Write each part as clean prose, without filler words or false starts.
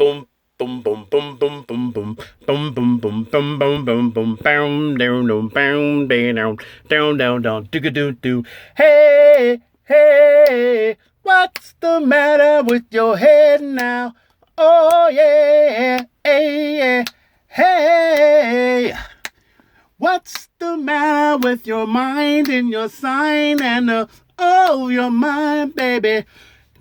boom, boom, boom, boom, boom, boom, boom, boom, boom, boom, boom, boom, boom, boom, boom, down, down, down, down, down, down, down, do do do. Hey, hey, what's the matter with your head now? Oh yeah, hey, yeah, hey. What's the matter with your mind and your sign and oh, your mind, baby?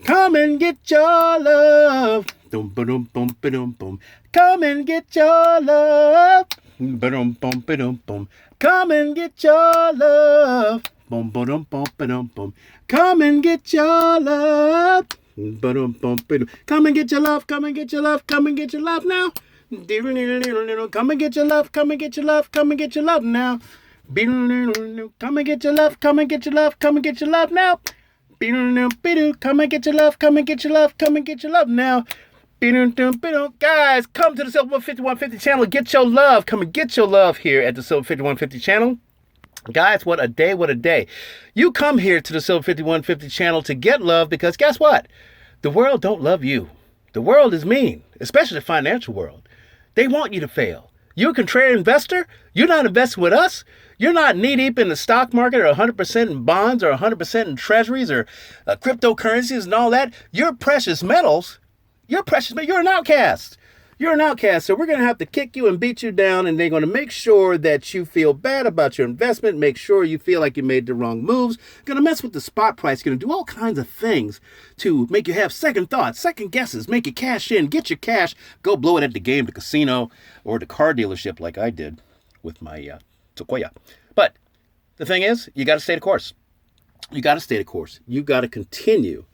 Come and get your love. Boom, boom, boom, boom, boom. Come and get your love. Boom, boom, boom, boom. Come and get your love. Boom, boom, boom, boom, boom. Come and get your love. Boom, boom, boom. Come and get your love. Come and get your love. Come and get your love now. Come and get your love. Come and get your love. Come and get your love now. Come and get your love. Come and get your love. Come and get your love now. Come and get your love. Come and get your love. Come and get your love now. Guys, come to the Silver 5150 channel. Get your love. Come and get your love here at the Silver 5150 channel. Guys, what a day, what a day. You come here to the Silver 5150 channel to get love because guess what? The world don't love you. The world is mean, especially the financial world. They want you to fail. You're a contrarian investor. You're not investing with us. You're not knee-deep in the stock market or 100% in bonds or 100% in treasuries or cryptocurrencies and all that. You're precious metals. You're precious, but you're an outcast. You're an outcast, so we're going to have to kick you and beat you down, and they're going to make sure that you feel bad about your investment, make sure you feel like you made the wrong moves, going to mess with the spot price, going to do all kinds of things to make you have second thoughts, second guesses, make you cash in, get your cash, go blow it at the game, the casino, or the car dealership like I did with my Sequoia. But the thing is, you got to stay the course. You got to stay the course. You got to continue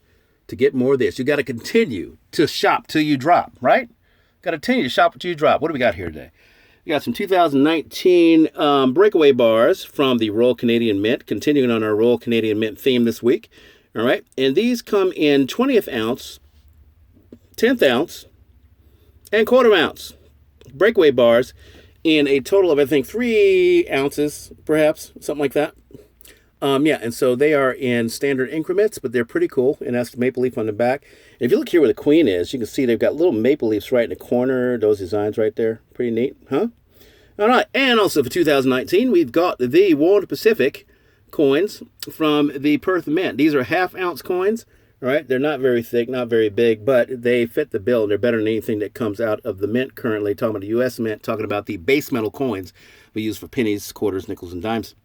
to get more of this. You got to continue to shop till you drop, right? Got to continue to shop until you drop. What do we got here today? We got some 2019 breakaway bars from the Royal Canadian Mint, continuing on our Royal Canadian Mint theme this week. All right. And these come in 20th ounce, 10th ounce, and quarter ounce breakaway bars in a total of, I think, 3 ounces, perhaps, something like that. And so they are in standard increments, but they're pretty cool, and that's the maple leaf on the back. And if you look here where the queen is, you can see they've got little maple leaves right in the corner, those designs right there. Pretty neat, huh? All right, and also for 2019, we've got the World Pacific coins from the Perth Mint. These are half-ounce coins, all right? They're not very thick, not very big, but they fit the bill. They're better than anything that comes out of the mint currently. Talking about the U.S. Mint, talking about the base metal coins we use for pennies, quarters, nickels, and dimes.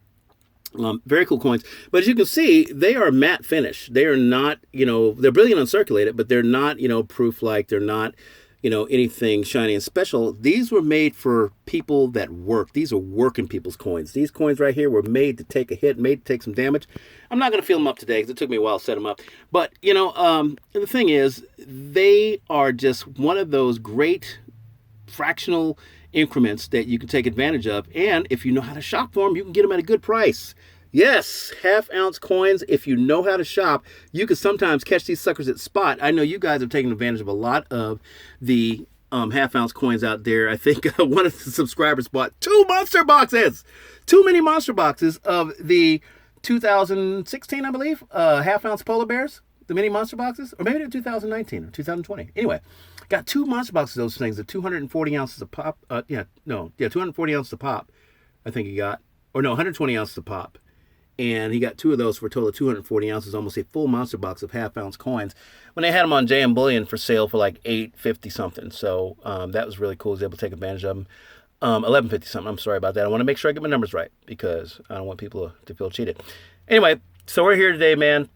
Very cool coins. But as you can see, they are matte finish. They are not, they're brilliant uncirculated, but they're not, proof-like. They're not, anything shiny and special. These were made for people that work. These are working people's coins. These coins right here were made to take a hit, made to take some damage. I'm not going to fill them up today because it took me a while to set them up. But, the thing is, they are just one of those great fractional increments that you can take advantage of, and if you know how to shop for them, you can get them at a good price. Yes, half-ounce coins. If you know how to shop, you can sometimes catch these suckers at spot. I know you guys have taken advantage of a lot of the half-ounce coins out there. I think one of the subscribers bought 2 monster boxes, too many monster boxes of the 2016, I believe, half-ounce polar bears, the mini monster boxes, or maybe they're 2019 or 2020. Anyway, got 2 monster boxes of those things at 240 ounces a pop. 240 ounces a pop, I think he got. Or no, 120 ounces a pop. And he got 2 of those for a total of 240 ounces, almost a full monster box of half-ounce coins. When they had them on JM Bullion for sale for like $8.50 something. So that was really cool. I was able to take advantage of them. $11.50 something. I'm sorry about that. I want to make sure I get my numbers right because I don't want people to feel cheated. Anyway, so we're here today, man.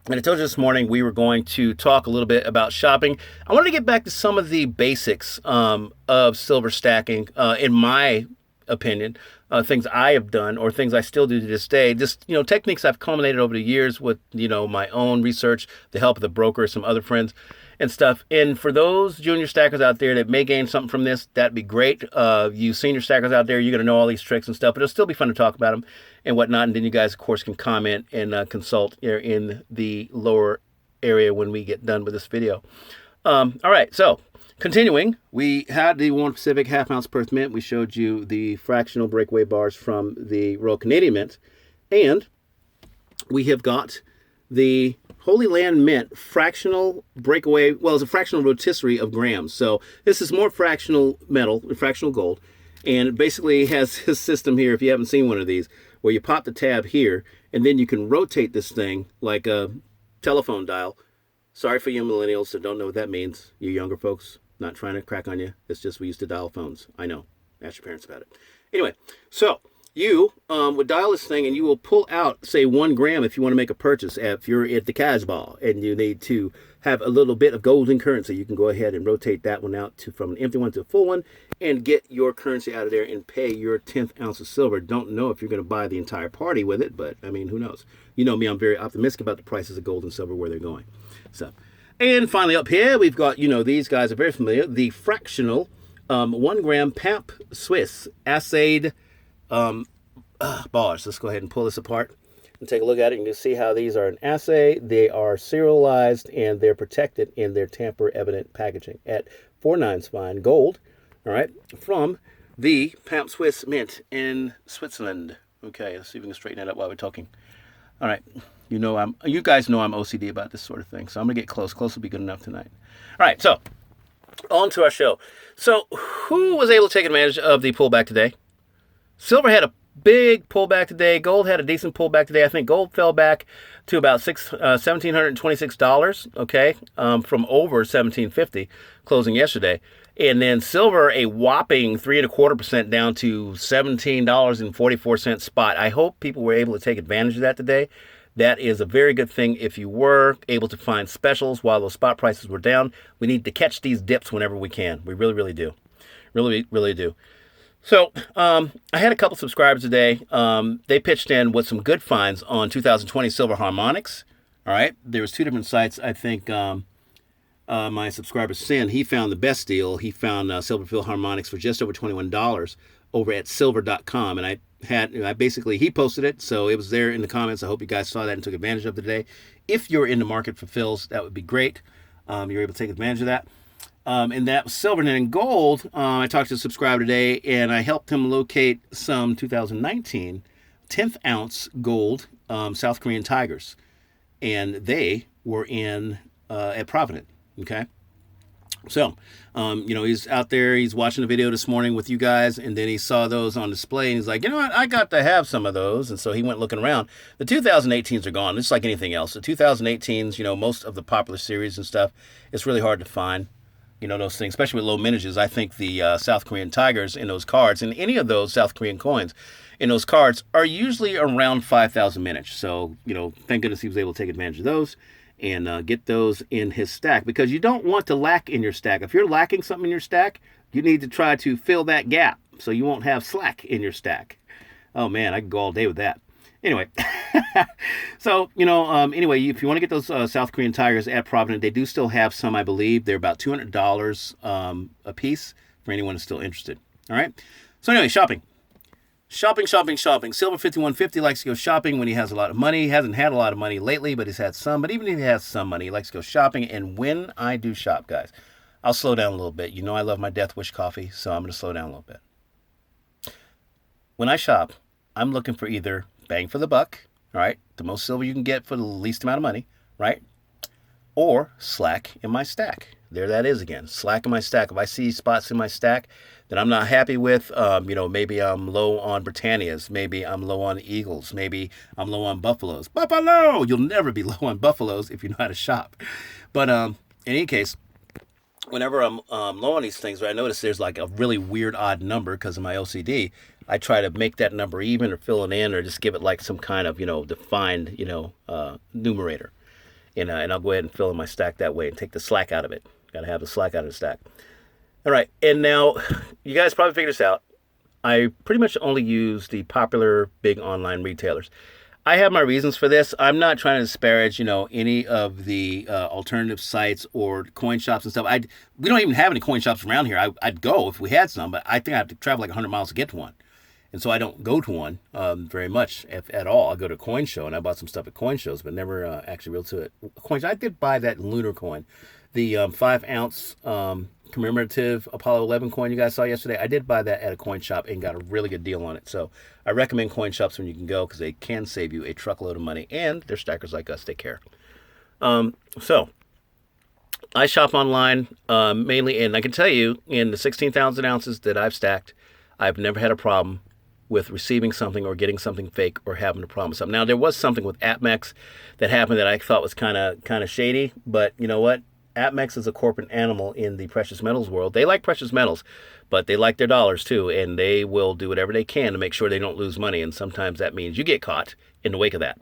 And I told you this morning we were going to talk a little bit about shopping. I wanted to get back to some of the basics of silver stacking, in my opinion, things I have done or things I still do to this day. Just, techniques I've culminated over the years with, my own research, the help of the broker, some other friends and stuff. And for those junior stackers out there that may gain something from this, that'd be great. You senior stackers out there, you're going to know all these tricks and stuff, but it'll still be fun to talk about them and whatnot. And then you guys, of course, can comment and consult here in the lower area when we get done with this video. All right, so continuing, we had the World Pacific half-ounce Perth Mint. We showed you the fractional breakaway bars from the Royal Canadian Mint. And we have got the Holy Land Mint fractional breakaway. Well, it's a fractional rotisserie of grams. So this is more fractional metal, fractional gold. And it basically has his system here, if you haven't seen one of these, where you pop the tab here, and then you can rotate this thing like a telephone dial. Sorry for you millennials that don't know what that means. You younger folks, not trying to crack on you. It's just we used to dial phones. I know. Ask your parents about it. Anyway, so you would dial this thing, and you will pull out, say, 1 gram if you want to make a purchase. If you're at the Casbah and you need to have a little bit of golden currency, you can go ahead and rotate that one out from an empty one to a full one and get your currency out of there and pay your 10th ounce of silver. Don't know if you're going to buy the entire party with it, but, I mean, who knows? You know me, I'm very optimistic about the prices of gold and silver, where they're going. So, and finally up here, we've got, these guys are very familiar, the fractional 1 gram Pamp Swiss assayed bars. Let's go ahead and pull this apart and take a look at it. You can see how these are an assay. They are serialized and they're protected in their tamper-evident packaging at 4/9 fine gold. All right, from the Pamp Swiss Mint in Switzerland. Okay, let's see if we can straighten that up while we're talking. All right, you guys know I'm OCD about this sort of thing, so I'm gonna get close. Close will be good enough tonight. All right, so on to our show. So, who was able to take advantage of the pullback today? Silver had a big pullback today. Gold had a decent pullback today. I think gold fell back to about $1,726, okay, from over $1,750 closing yesterday. And then silver, a whopping 3.25% down to $17.44 spot. I hope people were able to take advantage of that today. That is a very good thing if you were able to find specials while those spot prices were down. We need to catch these dips whenever we can. We really, really do. Really, really do. So I had a couple subscribers today. They pitched in with some good finds on 2020 silver harmonics. All right. There was 2 different sites. I think my subscriber, Sin, he found the best deal. He found silver fill harmonics for just over $21 over at silver.com. And I basically, he posted it, so it was there in the comments. I hope you guys saw that and took advantage of it today. If you're in the market for fills, that would be great. You're able to take advantage of that. And that was silver. And then gold, I talked to a subscriber today, and I helped him locate some 2019 10th ounce gold South Korean Tigers. And they were in at Provident, okay? So, he's out there, he's watching the video this morning with you guys, and then he saw those on display, and he's like, you know what, I got to have some of those. And so he went looking around. The 2018s are gone. It's like anything else. The 2018s, most of the popular series and stuff, it's really hard to find. Those things, especially with low mintages. I think the South Korean Tigers in those cards, and any of those South Korean coins in those cards, are usually around 5,000 mintage. So, thank goodness he was able to take advantage of those and get those in his stack, because you don't want to lack in your stack. If you're lacking something in your stack, you need to try to fill that gap so you won't have slack in your stack. Oh man, I could go all day with that. Anyway, so, anyway, if you want to get those South Korean Tigers at Provident, they do still have some, I believe. They're about $200 a piece for anyone who's still interested. All right. So anyway, shopping. Silver 5150 likes to go shopping when he has a lot of money. He hasn't had a lot of money lately, but he's had some. But even if he has some money, he likes to go shopping. And when I do shop, guys, I'll slow down a little bit. I love my Death Wish coffee, so I'm going to slow down a little bit. When I shop, I'm looking for either bang for the buck, all right, the most silver you can get for the least amount of money, right, or slack in my stack. There that is again, slack in my stack. If I see spots in my stack that I'm not happy with, maybe I'm low on Britannias, maybe I'm low on Eagles, maybe I'm low on Buffaloes. Buffalo! You'll never be low on Buffaloes if you know how to shop. But in any case, whenever I'm low on these things, I notice there's like a really weird odd number because of my OCD. I try to make that number even or fill it in or just give it like some kind of, defined, numerator. And I'll go ahead and fill in my stack that way and take the slack out of it. Got to have the slack out of the stack. All right. And now you guys probably figured this out. I pretty much only use the popular big online retailers. I have my reasons for this. I'm not trying to disparage, any of the alternative sites or coin shops and stuff. We don't even have any coin shops around here. I'd go if we had some, but I think I have to travel like 100 miles to get to one. And so I don't go to one very much, if at all. I go to a coin show, and I bought some stuff at coin shows, but never actually real to it. Coins. I did buy that Lunar coin, the 5-ounce commemorative Apollo 11 coin you guys saw yesterday. I did buy that at a coin shop and got a really good deal on it. So I recommend coin shops when you can go because they can save you a truckload of money, and they're stackers like us. They care. So I shop online mainly, and I can tell you, in the 16,000 ounces that I've stacked, I've never had a problem with receiving something or getting something fake or having a problem with something. Now, there was something with APMEX that happened that I thought was kind of shady, but you know what? APMEX is a corporate animal in the precious metals world. They like precious metals, but they like their dollars too, and they will do whatever they can to make sure they don't lose money, and sometimes that means you get caught in the wake of that.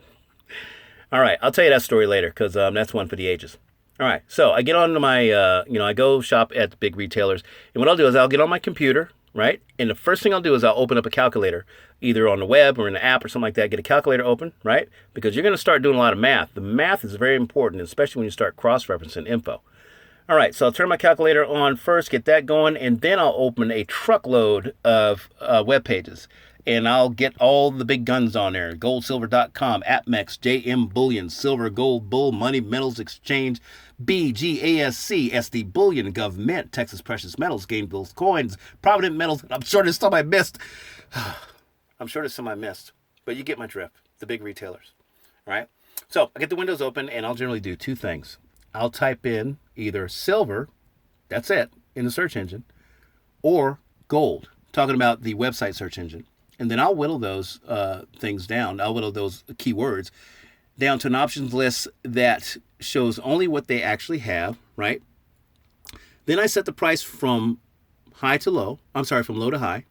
All right, I'll tell you that story later because that's one for the ages. All right, so I get on to my, I go shop at the big retailers, and what I'll do is I'll get on my computer, right? And the first thing I'll do is I'll open up a calculator, either on the web or in the app or something like that. Get a calculator open, right? Because you're going to start doing a lot of math. The math is very important, especially when you start cross-referencing info. All right, so I'll turn my calculator on first, get that going, and then I'll open a truckload of web pages. And I'll get all the big guns on there. Goldsilver.com, APMEX, JM Bullion, Silver, Gold, Bull, Money, Metals Exchange, BGASC, SD Bullion, Government, Texas Precious Metals, Game Bills, Coins, Provident Metals. I'm sure there's some I missed. But you get my drift. The big retailers. All right? So I get the windows open, and I'll generally do two things. I'll type in either silver, that's it, in the search engine, or gold, talking about the website search engine. And then I'll whittle those things down. I'll whittle those keywords down to an options list that shows only what they actually have, right? Then I set the price from high to low. From low to high,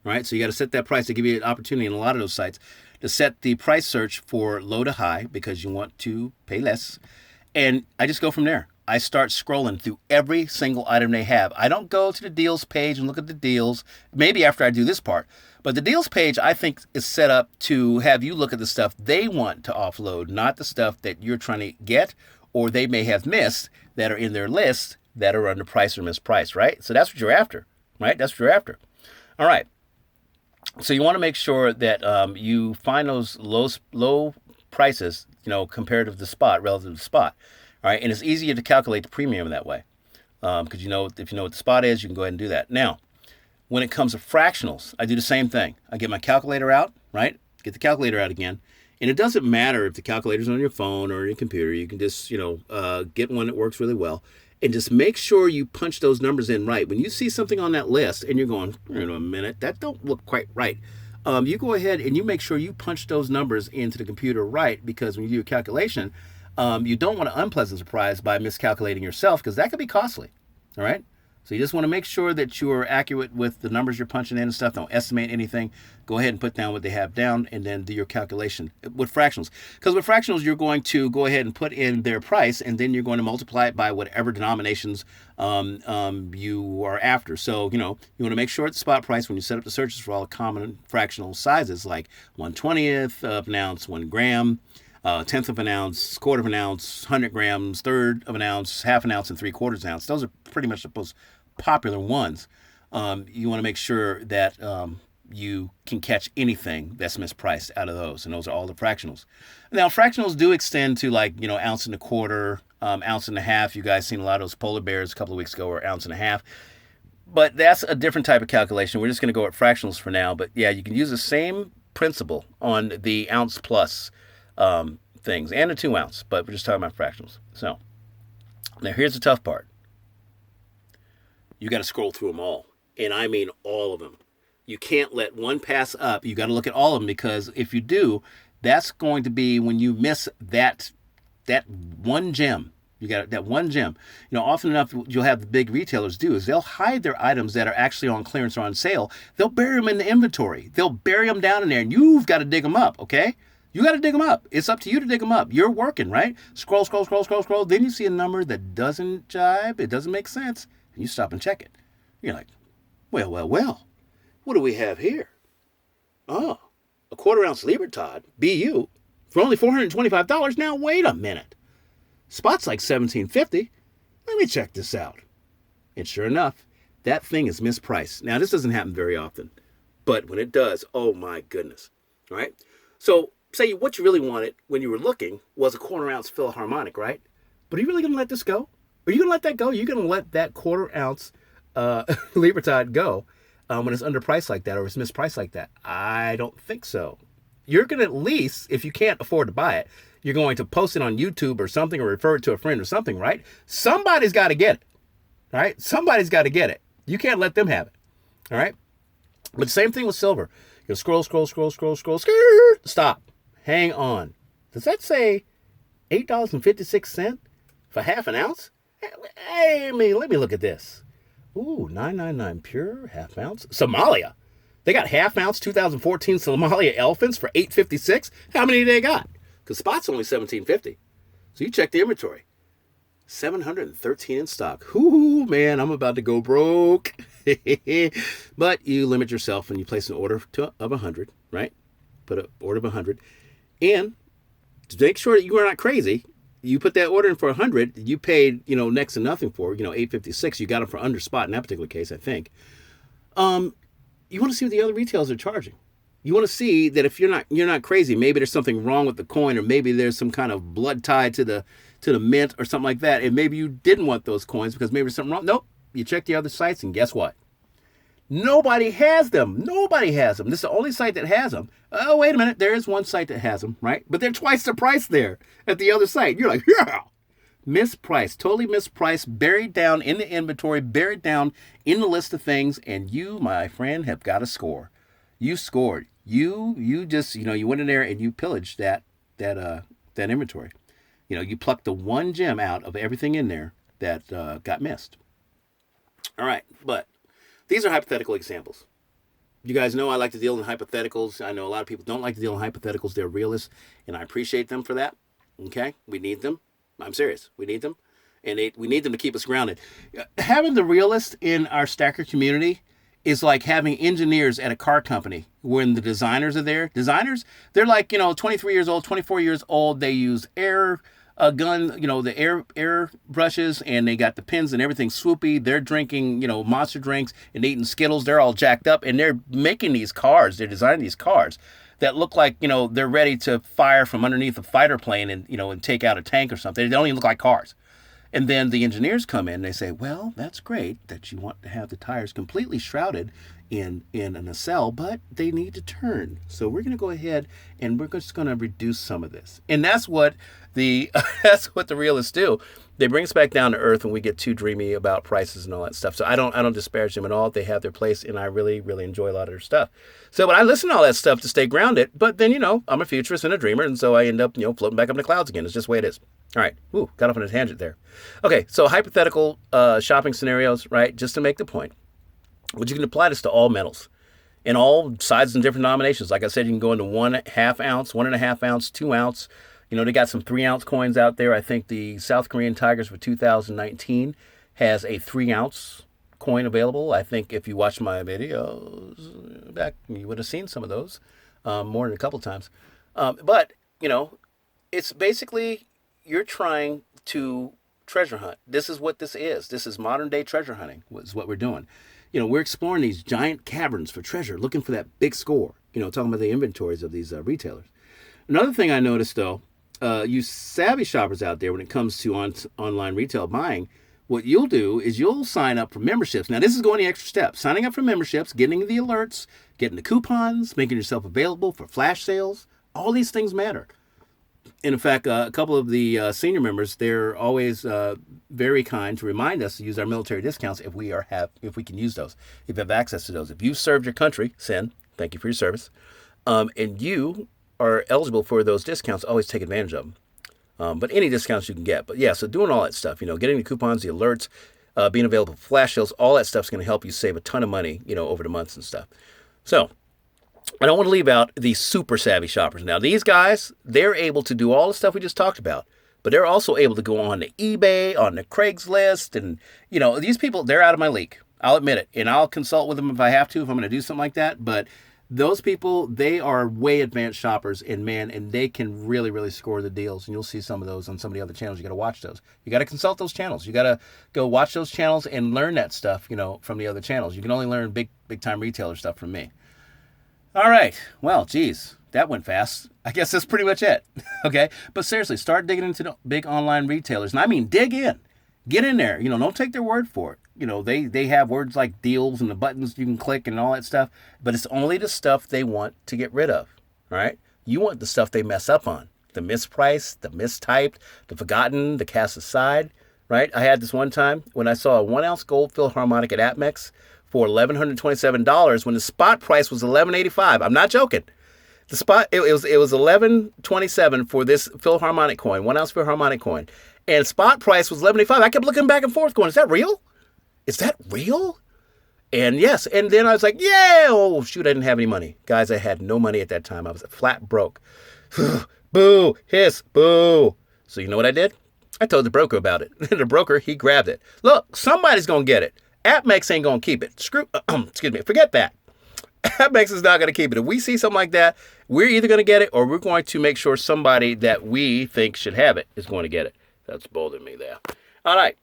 right? So you got to set that price to give you an opportunity in a lot of those sites to set the price search for low to high because you want to pay less. And I just go from there. I start scrolling through every single item they have. I don't go to the deals page and look at the deals, maybe after I do this part. But the deals page, I think, is set up to have you look at the stuff they want to offload, not the stuff that you're trying to get or they may have missed that are in their list that are underpriced or mispriced, right? So that's what you're after, right? That's what you're after. All right. So you want to make sure that you find those low prices, comparative to spot, relative to spot. All right. And it's easier to calculate the premium that way because if you know what the spot is, you can go ahead and do that. Now, when it comes to fractionals, I do the same thing. I get my calculator out, right? Get the calculator out again. And it doesn't matter if the calculator's on your phone or your computer. You can just, get one that works really well. And just make sure you punch those numbers in right. When you see something on that list and you're going, wait a minute, that don't look quite right. You go ahead and you make sure you punch those numbers into the computer right because when you do a calculation, you don't want an unpleasant surprise by miscalculating yourself because that could be costly. All right? So you just want to make sure that you're accurate with the numbers you're punching in and stuff. Don't estimate anything. Go ahead and put down what they have down and then do your calculation with fractionals. Because with fractionals, you're going to go ahead and put in their price and then you're going to multiply it by whatever denominations you are after. So, you want to make sure it's spot price when you set up the searches for all the common fractional sizes like 1/20th of an ounce, 1 gram, 1/10 of an ounce, 1/4 of an ounce, 100 grams, 1/3 of an ounce, 1/2 ounce, and 3/4 ounce. Those are pretty much the most popular ones. You want to make sure that you can catch anything that's mispriced out of those, and those are all the fractionals. Now, fractionals do extend to ounce and a quarter, ounce and a half. You guys seen a lot of those polar bears a couple of weeks ago were ounce and a half. But that's a different type of calculation. We're just going to go at fractionals for now. But yeah, you can use the same principle on the ounce plus things and the 2 ounce, but we're just talking about fractionals. So now here's the tough part. You got to scroll through them all, and I mean all of them. You can't let one pass up. You got to look at all of them because if you do, that's going to be when you miss that one gem. You got that one gem. Often enough, what you'll have the big retailers do is they'll hide their items that are actually on clearance or on sale. They'll bury them in the inventory. They'll bury them down in there, and you've got to dig them up, okay? You got to dig them up. It's up to you to dig them up. You're working, right? Scroll. Then you see a number that doesn't jibe. It doesn't make sense. And you stop and check it. You're like, well. What do we have here? Oh, a 1/4 ounce Libertad, BU, for only $425. Now, wait a minute. Spot's like $17.50. Let me check this out. And sure enough, that thing is mispriced. Now, this doesn't happen very often. But when it does, oh my goodness. All right? So, say what you really wanted when you were looking was a 1/4 ounce Philharmonic, right? But are you really going to let this go? Are you going to let that go? You're going to let that 1/4 ounce Libertad go when it's underpriced like that or it's mispriced like that? I don't think so. You're going to at least, if you can't afford to buy it, You're going to post it on YouTube or something, or refer it to a friend or something, right? Somebody's got to get it, all right? Somebody's got to get it. You can't let them have it, all right? But same thing with silver. You scroll, stop. Hang on. Does that say $8.56 for half an ounce? Hey, let me look at this. Ooh, $9.99 pure half ounce. Somalia. They got half ounce 2014 Somalia elephants for $8.56. How many they got? Because spot's only $17.50. So you check the inventory. 713 in stock. Ooh, man, I'm about to go broke. But you limit yourself when you place an order of 100, right? Put an order of 100. And to make sure that you are not crazy, you put that order in for 100. You paid, next to nothing for, $8.56. You got them for under spot in that particular case, I think. You want to see what the other retailers are charging. You want to see that if you're not crazy, maybe there's something wrong with the coin, or maybe there's some kind of blood tied to the mint or something like that, and maybe you didn't want those coins because maybe there's something wrong. Nope. You check the other sites, and guess what? Nobody has them. Nobody has them. This is the only site that has them. Oh, wait a minute. There is one site that has them, right? But they're twice the price there at the other site. You're like, yeah. Mispriced, totally mispriced, buried down in the inventory, buried down in the list of things, and you, my friend, have got a score. You scored. You just, you went in there and you pillaged that inventory. You plucked the one gem out of everything in there that got missed. All right, but these are hypothetical examples. You guys know I like to deal in hypotheticals. I know a lot of people don't like to deal in hypotheticals. They're realists, and I appreciate them for that. Okay? We need them. I'm serious. We need them, and we need them to keep us grounded. Having the realist in our stacker community is like having engineers at a car company when the designers are there. Designers, they're like, 23 years old, 24 years old. They use air gun, the air brushes, and they got the pins and everything swoopy. They're drinking, monster drinks and eating Skittles. They're all jacked up, and they're making these cars. They're designing these cars that look like, they're ready to fire from underneath a fighter plane and, and take out a tank or something. They don't even look like cars. And then the engineers come in and they say, well, that's great that you want to have the tires completely shrouded in a nacelle, but they need to turn. So we're going to go ahead and we're just going to reduce some of this. And that's what that's what the realists do. They bring us back down to earth when we get too dreamy about prices and all that stuff. So I don't disparage them at all. They have their place, and I really, really enjoy a lot of their stuff. So but I listen to all that stuff to stay grounded, but then, I'm a futurist and a dreamer, and so I end up, floating back up in the clouds again. It's just the way it is. All right. Ooh, got off on a tangent there. Okay, so hypothetical shopping scenarios, right? Just to make the point. But you can apply this to all metals in all sizes and different denominations. Like I said, you can go into 1/2 ounce, 1.5 ounce, 2 ounce. They got some 3 ounce coins out there. I think the South Korean Tigers for 2019 has a 3 ounce coin available. I think if you watched my videos back, you would have seen some of those more than a couple times. But, it's basically you're trying to treasure hunt. This is what this is. This is modern day treasure hunting is what we're doing. We're exploring these giant caverns for treasure, looking for that big score, talking about the inventories of these retailers. Another thing I noticed, though, you savvy shoppers out there when it comes to online retail buying, what you'll do is you'll sign up for memberships. Now, this is going the extra step. Signing up for memberships, getting the alerts, getting the coupons, making yourself available for flash sales. All these things matter. And in fact, a couple of the senior members, they're always very kind to remind us to use our military discounts if we can use those, if you have access to those. If you've served your country, Sin, thank you for your service, and you are eligible for those discounts, always take advantage of them. But any discounts you can get. But yeah, so doing all that stuff, getting the coupons, the alerts, being available for flash sales, all that stuff's going to help you save a ton of money, over the months and stuff. So I don't want to leave out the super savvy shoppers. Now, these guys, they're able to do all the stuff we just talked about, but they're also able to go on to eBay, on the Craigslist, and, these people, they're out of my league. I'll admit it, and I'll consult with them if I have to, if I'm going to do something like that, but those people, they are way advanced shoppers, and they can really, really score the deals, and you'll see some of those on some of the other channels. You got to watch those. You got to consult those channels. You got to go watch those channels and learn that stuff, from the other channels. You can only learn big time retailer stuff from me. All right. Well, geez, that went fast. I guess that's pretty much it. Okay. But seriously, start digging into the big online retailers. And I mean, dig in. Get in there. Don't take their word for it. They have words like deals and the buttons you can click and all that stuff. But it's only the stuff they want to get rid of. All right. You want the stuff they mess up on. the mispriced, the mistyped, the forgotten, the cast aside, right? I had this one time when I saw a 1 ounce gold Philharmonic at Atmex for $1,127 when the spot price was $11.85. I'm not joking. The spot it was $11.27 for this Philharmonic coin, 1 ounce Philharmonic coin, and spot price was $11.85. I kept looking back and forth, going, "Is that real? Is that real?" And yes, and then I was like, "Yeah!" Oh shoot, I didn't have any money, guys. I had no money at that time. I was flat broke. Boo, hiss, boo. So you know what I did? I told the broker about it. The broker, he grabbed it. Look, somebody's gonna get it. Atmex ain't gonna keep it. Excuse me, forget that. Atmex is not going to keep it. If we see something like that, we're either going to get it or we're going to make sure somebody that we think should have it is going to get it. That's bold of me there. All right.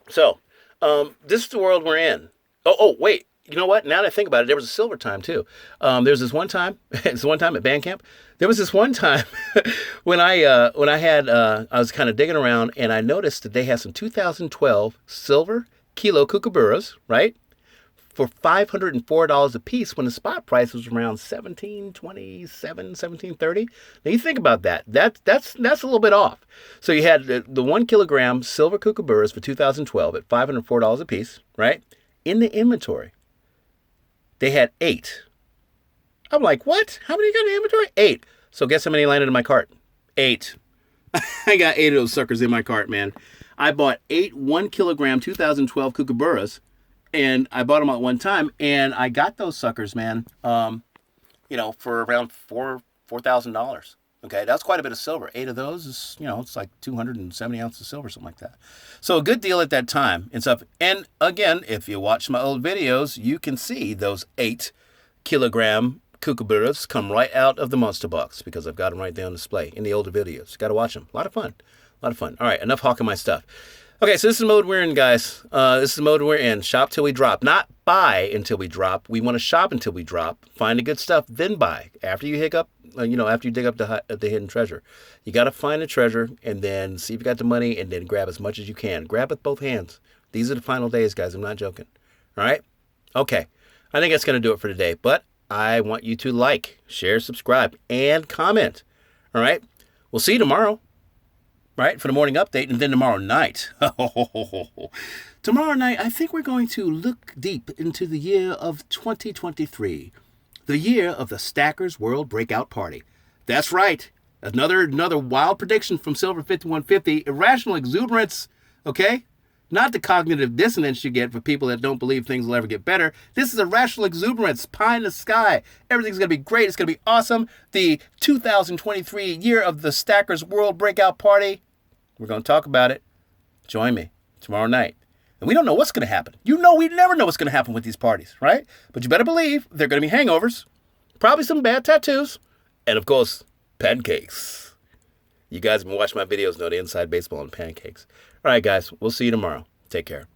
So, this is the world we're in. Oh, wait. You know what? Now that I think about it, there was a silver time too. There was this one time, at band camp. There was this one time when I was kind of digging around and I noticed that they had some 2012 silver kilo kookaburras, right? For $504 a piece when the spot price was around $17.27, $17.30. Now you think about that. That's a little bit off. So you had the 1 kilogram silver kookaburras for 2012 at $504 a piece, right? In the inventory, they had 8. I'm like, what? How many got in the inventory? 8. So guess how many landed in my cart? 8. I got 8 of those suckers in my cart, man. I bought 8 1 kilogram 2012 kookaburras. And I bought them at one time, and I got those suckers, man, for around $4,000. Okay, that's quite a bit of silver. 8 of those is, it's like 270 ounces of silver, something like that. So a good deal at that time and stuff. And again, if you watch my old videos, you can see those 8 kilogram kookaburras come right out of the monster box because I've got them right there on display in the older videos. Got to watch them. A lot of fun. All right, enough hawking my stuff. Okay, so this is the mode we're in, guys. This is the mode we're in. Shop till we drop. Not buy until we drop. We want to shop until we drop. Find the good stuff, then buy. After you dig up the hidden treasure. You got to find the treasure and then see if you got the money and then grab as much as you can. Grab with both hands. These are the final days, guys. I'm not joking. All right? Okay. I think that's going to do it for today. But I want you to like, share, subscribe, and comment. All right? We'll see you tomorrow. Right, for the morning update, and then tomorrow night. Tomorrow night, I think we're going to look deep into the year of 2023, the year of the Stackers World Breakout Party. That's right, another wild prediction from Silver 5150. Irrational exuberance, okay? Not the cognitive dissonance you get for people that don't believe things will ever get better. This is irrational exuberance, pie in the sky. Everything's going to be great. It's going to be awesome. The 2023 year of the Stackers World Breakout Party. We're going to talk about it. Join me tomorrow night. And we don't know what's going to happen. We never know what's going to happen with these parties, right? But you better believe they're going to be hangovers, probably some bad tattoos, and of course, pancakes. You guys have been watching my videos know the inside baseball and pancakes. All right, guys, we'll see you tomorrow. Take care.